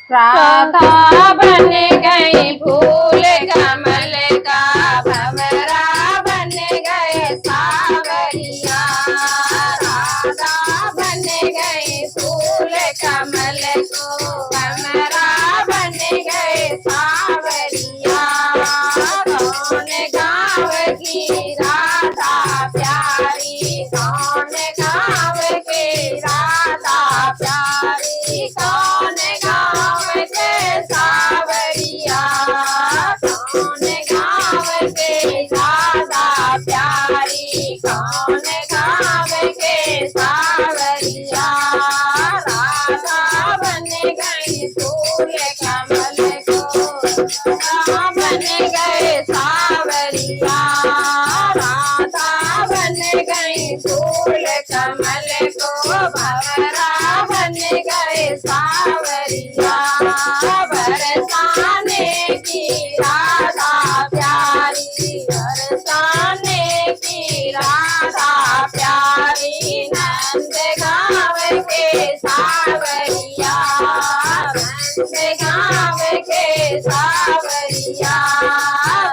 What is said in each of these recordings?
राधा बन गई फूल कमल का, भंवरा बन गए सावरिया। राधा बन गई फूल कमल को, भंवरा बन गए सावरिया। कौन गाँव की राधा प्यारी, कौन गाँव की राधा प्यारी, कौन गाँव के सावरिया, कौन गाँव के राधा प्यारी, कौन गाँव के सावरिया। राधा बन गई फूल कमल को, बन गए सावरिया। राधा बन गई फूल कमल को, भंवरा बन गए सावरिया। बरसाने की राधा प्यारी, बरसाने की राधा प्यारी, नंद गाँव के सावरिया, नंद गाँव के सावरिया।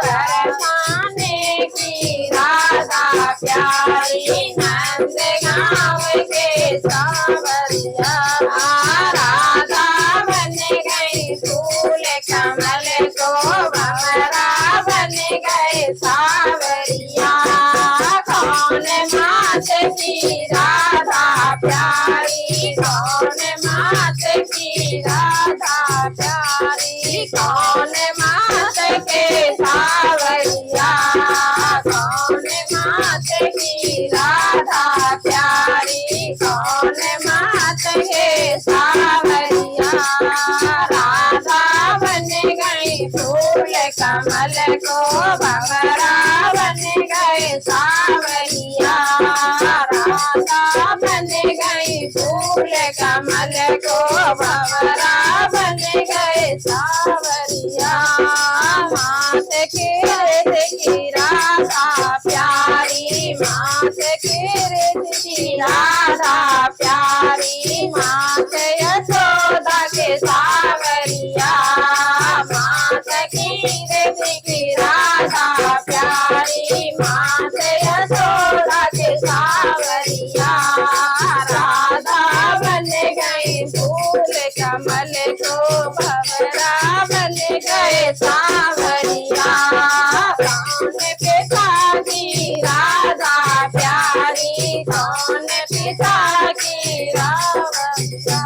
बरसाने की राधा प्यारी, नंद गाँव के सावरिया। राधा बन गई फूल कमल को, भंवरा बन गए सावरिया। कौन मात की राधा प्यारी, कौन मात की राधा प्यारी, कौन मात के सावरिया, कौन मात की राधा प्यारी, कौन मात के सावरिया। राधा बन गई फूल कमल को, भंवरा बन गए सावरिया। राधा बन गई फूल कमल को, भंवरा बन गए सावरिया। मात के रथ की राधा प्यारी, मात के रथ की राधा प्यारी, मात यशोदा के सावरिया। मात की रथ की राधा प्यारी, मात यशोदा के सावरिया। राधा बन गई फूल कमल को, भंवरा बन गए सावरिया। कौन पिता की राधा प्यारी, कौन पिता की रावरिया,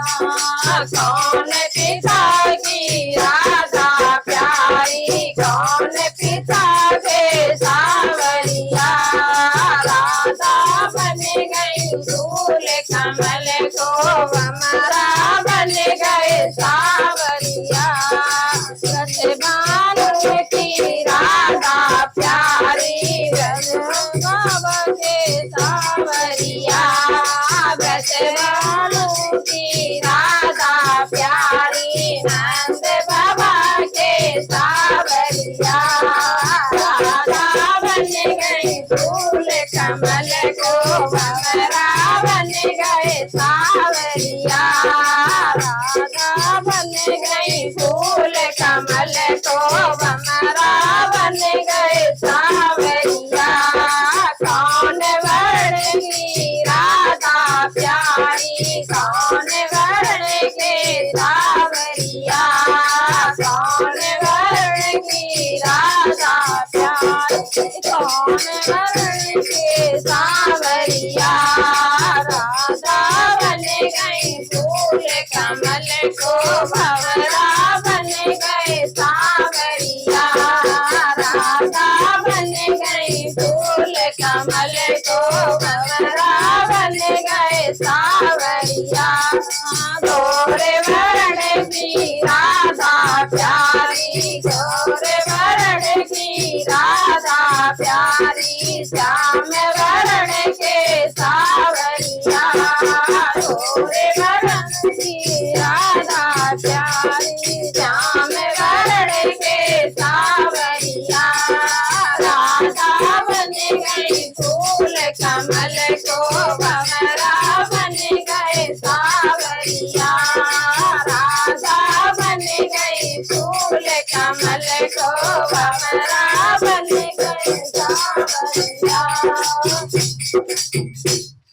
कौन पिता की राधा प्यारी, कौन पिता के सावरिया। राधा बन गई फूल कमल को, भंवरा बन गए सावरिया। सतभानु की राधा प्यारी, रघुनाथ के सावरिया। सतभानु की राधा प्यारी, नंद बाबा के सावरिया। राधा बन गई फूल कमल को, भंवरा बन गए सावरिया। राधा बन गई फूल कमल को, भंवरा बन गए सावरिया। कौन वर्ण की राधा प्यारी, कौन वर्ण के सावरिया, कौन वर्ण की राधा प्यारी, कौन वर्ण के सावरिया। राधा बन गई फूल कमल को, भंवरा बन गए सावरिया। राधा बन गई फूल कमल को, भंवरा बन गए सावरिया। गोरे वर्ण की राधा प्यारी, गोरे वर्ण की राधा प्यारी, श्याम वर्ण के सावरिया। गोरे वर्ण की राधा प्यारी। फूल कमल को भंवरा बन गए सांवरिया।